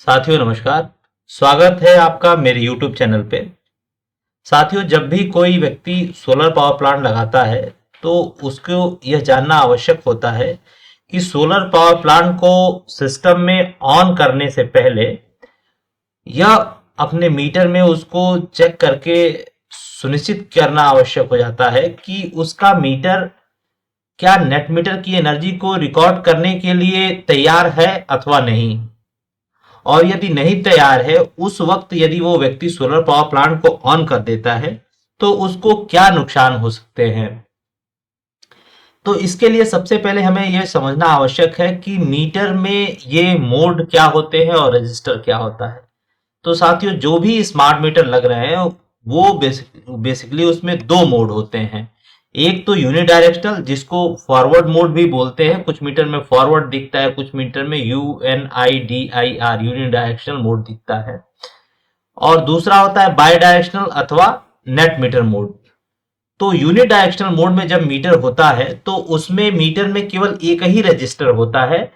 साथियों नमस्कार। स्वागत है आपका मेरे YouTube चैनल पे। साथियों, जब भी कोई व्यक्ति सोलर पावर प्लांट लगाता है तो उसको यह जानना आवश्यक होता है कि सोलर पावर प्लांट को सिस्टम में ऑन करने से पहले यह अपने मीटर में उसको चेक करके सुनिश्चित करना आवश्यक हो जाता है कि उसका मीटर क्या नेट मीटर की एनर्जी को रिकॉर्ड करने के लिए तैयार है अथवा नहीं। और यदि नहीं तैयार है, उस वक्त यदि वो व्यक्ति सोलर पावर प्लांट को ऑन कर देता है तो उसको क्या नुकसान हो सकते हैं। तो इसके लिए सबसे पहले हमें यह समझना आवश्यक है कि मीटर में ये मोड क्या होते हैं और रजिस्टर क्या होता है। तो साथियों, जो भी स्मार्ट मीटर लग रहे हैं वो बेसिकली उसमें दो मोड होते हैं। एक तो यूनिडायरेक्शनल, जिसको फॉरवर्ड मोड भी बोलते हैं। कुछ मीटर में फॉरवर्ड दिखता है, कुछ मीटर में UNIDIR यूनिडायरेक्शनल मोड दिखता है। और दूसरा होता है बाई डायरेक्शनल अथवा नेट मीटर मोड। तो यूनिडायरेक्शनल मोड में जब मीटर होता है तो उसमें मीटर में केवल एक ही रजिस्टर होता है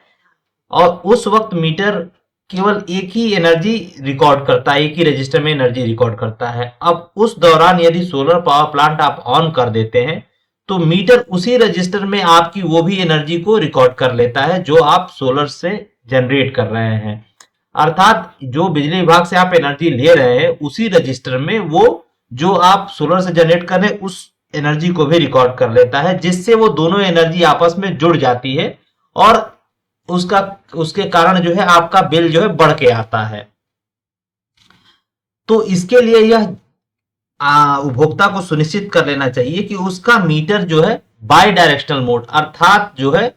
और उस वक्त मीटर केवल एक ही एनर्जी रिकॉर्ड करता है, एक ही रजिस्टर में एनर्जी रिकॉर्ड करता है। अब उस दौरान यदि सोलर पावर प्लांट आप ऑन कर देते हैं तो मीटर उसी रजिस्टर में आपकी वो भी एनर्जी को रिकॉर्ड कर लेता है जो आप सोलर से जनरेट कर रहे हैं। अर्थात जो बिजली विभाग से आप एनर्जी ले रहे हैं उसी रजिस्टर में वो जो आप सोलर से जनरेट कर रहे हैं उस एनर्जी को भी रिकॉर्ड कर लेता है, जिससे वो दोनों एनर्जी आपस में जुड़ जाती है और उसका उसके कारण जो है आपका बिल जो है बढ़ के आता है। तो इसके लिए यह उपभोक्ता को सुनिश्चित कर लेना चाहिए कि उसका मीटर जो है बाई डायरेक्शनल मोड अर्थात जो है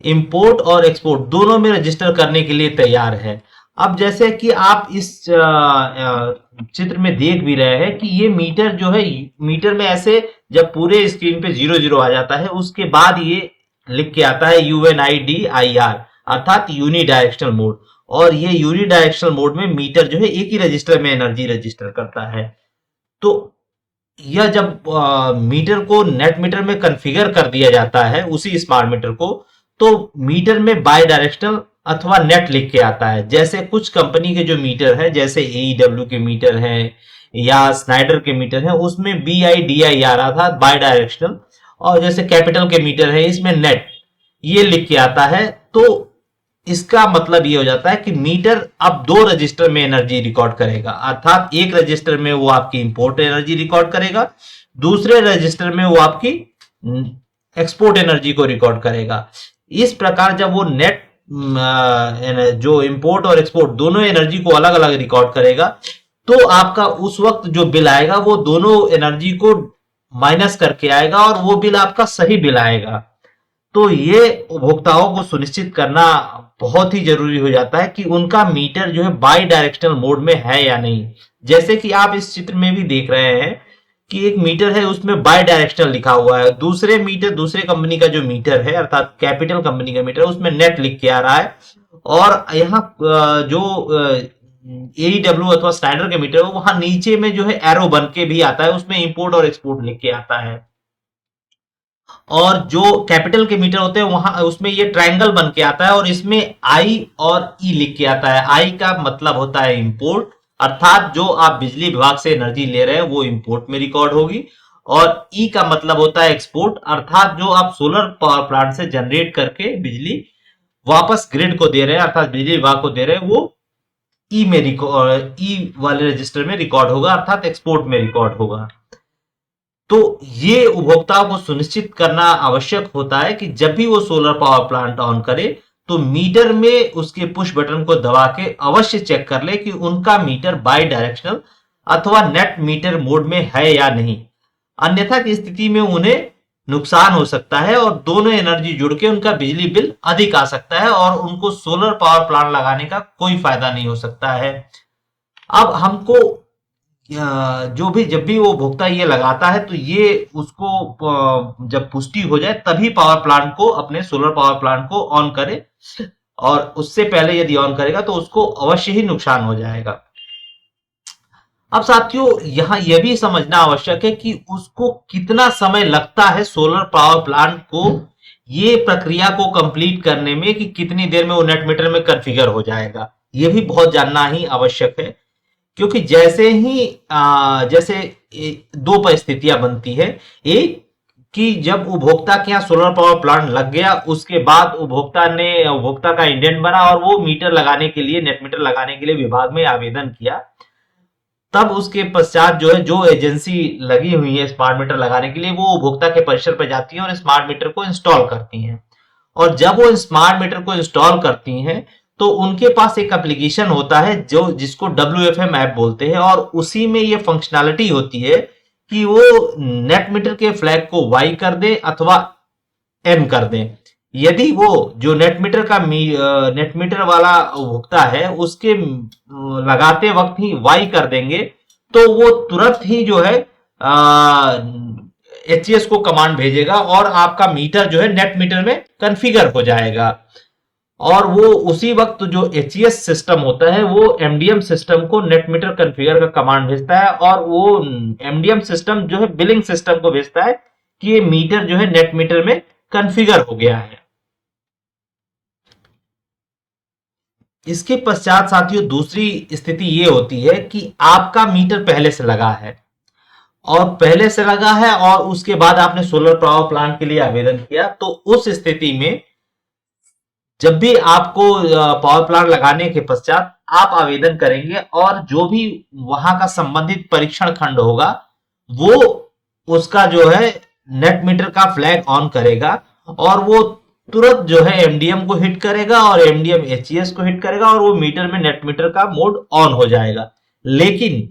इंपोर्ट और एक्सपोर्ट दोनों में रजिस्टर करने के लिए तैयार है। अब जैसे कि आप इस चित्र में देख भी रहे हैं कि ये मीटर जो है, मीटर में ऐसे जब पूरे स्क्रीन पे 00 आ जाता है उसके बाद ये लिख के आता है UNIDIR अर्थात यूनिडायरेक्शनल मोड। और ये यूनिडायरेक्शनल मोड में मीटर जो है एक ही रजिस्टर में एनर्जी रजिस्टर करता है। तो यह जब मीटर को नेट मीटर में कॉन्फ़िगर कर दिया जाता है उसी स्मार्ट मीटर को, तो मीटर में बाई डायरेक्शनल अथवा नेट लिख के आता है। जैसे कुछ कंपनी के जो मीटर है, जैसे AEW के मीटर हैं या स्नाइडर के मीटर हैं, उसमें BIDIR आता है बाई डायरेक्शनल। और जैसे कैपिटल के मीटर है इसमें नेट ये लिख के आता है। तो इसका मतलब ये हो जाता है कि मीटर अब दो रजिस्टर में एनर्जी रिकॉर्ड करेगा, अर्थात एक रजिस्टर में वो आपकी इंपोर्ट एनर्जी रिकॉर्ड करेगा, दूसरे रजिस्टर में वो आपकी एक्सपोर्ट एनर्जी को रिकॉर्ड करेगा। इस प्रकार जब वो नेट जो इंपोर्ट और एक्सपोर्ट दोनों एनर्जी को अलग अलग रिकॉर्ड करेगा तो आपका उस वक्त जो बिल आएगा वो दोनों एनर्जी को माइनस करके आएगा और वो बिल आपका सही बिल आएगा। तो ये उपभोक्ताओं को सुनिश्चित करना बहुत ही जरूरी हो जाता है कि उनका मीटर जो है बाई डायरेक्शनल मोड में है या नहीं। जैसे कि आप इस चित्र में भी देख रहे हैं कि एक मीटर है उसमें बाई डायरेक्शनल लिखा हुआ है, दूसरे मीटर दूसरे कंपनी का जो मीटर है अर्थात कैपिटल कंपनी का मीटर उसमें नेट लिख के आ रहा है। और यहाँ जो AEW अथवा स्नाइडर के मीटर है वहां नीचे में जो है एरो बन के भी आता है, उसमें इंपोर्ट और एक्सपोर्ट लिख के आता है। और जो कैपिटल के मीटर होते हैं वहां उसमें ये ट्रायंगल बन के आता है और इसमें I और E लिख के आता है। I का मतलब होता है इंपोर्ट अर्थात जो आप बिजली विभाग से एनर्जी ले रहे हैं वो इंपोर्ट में रिकॉर्ड होगी, और E का मतलब होता है एक्सपोर्ट अर्थात जो आप सोलर पावर प्लांट से जनरेट करके बिजली वापस ग्रिड को दे रहे हैं अर्थात बिजली विभाग को दे रहे हैं वो ई में रिकॉर्ड ई वाले रजिस्टर में रिकॉर्ड होगा अर्थात एक्सपोर्ट में रिकॉर्ड होगा। तो ये उपभोक्ताओं को सुनिश्चित करना आवश्यक होता है कि जब भी वो सोलर पावर प्लांट ऑन करे तो मीटर में उसके पुश बटन को दबा के अवश्य चेक कर ले कि उनका मीटर बाई डायरेक्शनल अथवा नेट मीटर मोड में है या नहीं। अन्यथा की स्थिति में उन्हें नुकसान हो सकता है और दोनों एनर्जी जुड़ के उनका बिजली बिल अधिक आ सकता है और उनको सोलर पावर प्लांट लगाने का कोई फायदा नहीं हो सकता है। अब हमको जो भी जब भी वो भोक्ता ये लगाता है तो ये उसको जब पुष्टि हो जाए तभी पावर प्लांट को अपने सोलर पावर प्लांट को ऑन करे, और उससे पहले यदि ऑन करेगा तो उसको अवश्य ही नुकसान हो जाएगा। अब साथियों यहाँ यह भी समझना आवश्यक है कि उसको कितना समय लगता है सोलर पावर प्लांट को ये प्रक्रिया को कंप्लीट करने में, कि कितनी देर में वो नेट मीटर में कॉन्फ़िगर हो जाएगा। ये भी बहुत जानना ही आवश्यक है, क्योंकि जैसे ही जैसे दो परिस्थितियां बनती है। एक कि जब उपभोक्ता के यहाँ सोलर पावर प्लांट लग गया, उसके बाद उपभोक्ता का इंडेंट बना और वो मीटर लगाने के लिए, नेट मीटर लगाने के लिए विभाग में आवेदन किया। तब उसके पश्चात जो है, जो एजेंसी लगी हुई है स्मार्ट मीटर लगाने के लिए, वो उपभोक्ता के परिसर पर जाती है और स्मार्ट मीटर को इंस्टॉल करती हैं। और जब वो स्मार्ट मीटर को इंस्टॉल करती हैं, तो उनके पास एक एप्लीकेशन होता है जो जिसको WFM ऐप बोलते हैं, और उसी में ये फंक्शनैलिटी होती है कि वो नेट मीटर के फ्लैग को वाई कर दे अथवा एम कर दें। यदि वो जो नेट मीटर वाला उपभोक्ता है उसके लगाते वक्त ही वाई कर देंगे, तो वो तुरंत ही जो है HCS को कमांड भेजेगा और आपका मीटर जो है नेट मीटर में कॉन्फ़िगर हो जाएगा। और वो उसी वक्त जो HCS सिस्टम होता है वो MDM सिस्टम को नेट मीटर कॉन्फ़िगर का कमांड भेजता है, और वो MDM सिस्टम जो है बिलिंग सिस्टम को भेजता है कि ये मीटर जो है नेट मीटर में कॉन्फ़िगर हो गया है। इसके पश्चात साथियों दूसरी स्थिति ये होती है कि आपका मीटर पहले से लगा है, और उसके बाद आपने सोलर पावर प्लांट के लिए आवेदन किया। तो उस स्थिति में जब भी आपको पावर प्लांट लगाने के पश्चात आप आवेदन करेंगे, और जो भी वहां का संबंधित परीक्षण खंड होगा वो उसका जो है नेट मीटर का फ्लैग ऑन करेगा, और वो तुरंत जो है MDM को हिट करेगा और MDM HCS को हिट करेगा, और वो मीटर में नेट मीटर का मोड ऑन हो जाएगा। लेकिन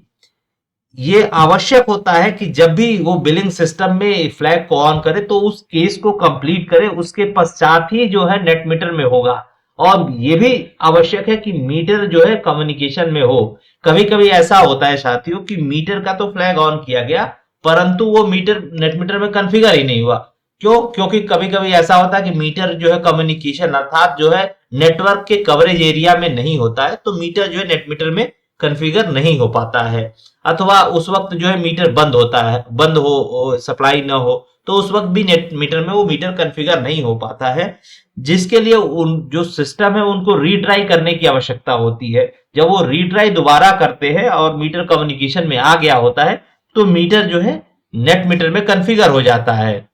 ये आवश्यक होता है कि जब भी वो बिलिंग सिस्टम में फ्लैग को ऑन करे तो उस केस को कंप्लीट करे, उसके पश्चात ही जो है नेट मीटर में होगा। और ये भी आवश्यक है कि मीटर जो है कम्युनिकेशन में हो। कभी कभी ऐसा होता है साथियों कि मीटर का तो फ्लैग ऑन किया गया, परंतु वो मीटर नेट मीटर में कॉन्फ़िगर ही नहीं हुआ। क्यों? क्योंकि कभी कभी ऐसा होता है कि मीटर जो है कम्युनिकेशन अर्थात जो है नेटवर्क के कवरेज एरिया में नहीं होता है, तो मीटर जो है नेट मीटर में कॉन्फ़िगर नहीं हो पाता है, अथवा उस वक्त जो है मीटर बंद होता है, बंद हो सप्लाई ना हो, तो उस वक्त भी नेट मीटर में वो मीटर कॉन्फ़िगर नहीं हो पाता है, जिसके लिए उन जो सिस्टम है उनको रीट्राई करने की आवश्यकता होती है। जब वो रीट्राई दोबारा करते हैं और मीटर कम्युनिकेशन में आ गया होता है, तो मीटर जो है नेट मीटर में कॉन्फ़िगर हो जाता है।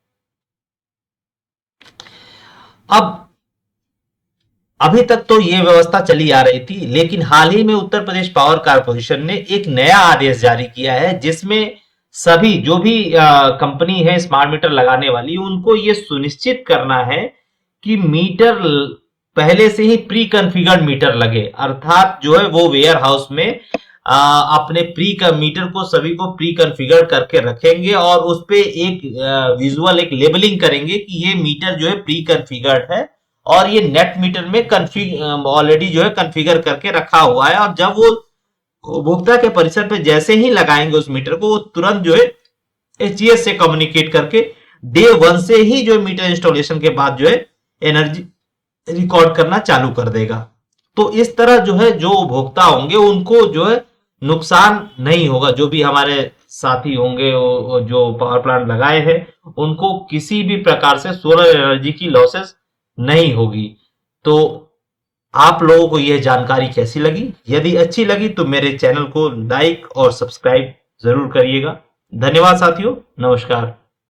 अब अभी तक तो ये व्यवस्था चली आ रही थी, लेकिन हाल ही में उत्तर प्रदेश पावर कारपोरेशन ने एक नया आदेश जारी किया है, जिसमें सभी जो भी कंपनी है स्मार्ट मीटर लगाने वाली, उनको ये सुनिश्चित करना है कि मीटर पहले से ही प्री कॉन्फ़िगर्ड मीटर लगे, अर्थात जो है वो वेयर हाउस में अपने मीटर को सभी को प्री कॉन्फ़िगर करके रखेंगे, और उस पे एक विजुअल एक लेबलिंग करेंगे कि ये मीटर जो है प्री कॉन्फ़िगर्ड है और ये नेट मीटर में ऑलरेडी जो है कॉन्फ़िगर करके रखा हुआ है। और जब वो उपभोक्ता के परिसर पे जैसे ही लगाएंगे उस मीटर को, वो तुरंत जो है HCS से कम्युनिकेट करके डे 1 से ही जो मीटर इंस्टॉलेशन के बाद जो है एनर्जी रिकॉर्ड करना चालू कर देगा। तो इस तरह जो है जो उपभोक्ता होंगे उनको जो है नुकसान नहीं होगा। जो भी हमारे साथी होंगे जो पावर प्लांट लगाए हैं, उनको किसी भी प्रकार से सोलर एनर्जी की लॉसेस नहीं होगी। तो आप लोगों को यह जानकारी कैसी लगी? यदि अच्छी लगी तो मेरे चैनल को लाइक और सब्सक्राइब जरूर करिएगा। धन्यवाद साथियों, नमस्कार।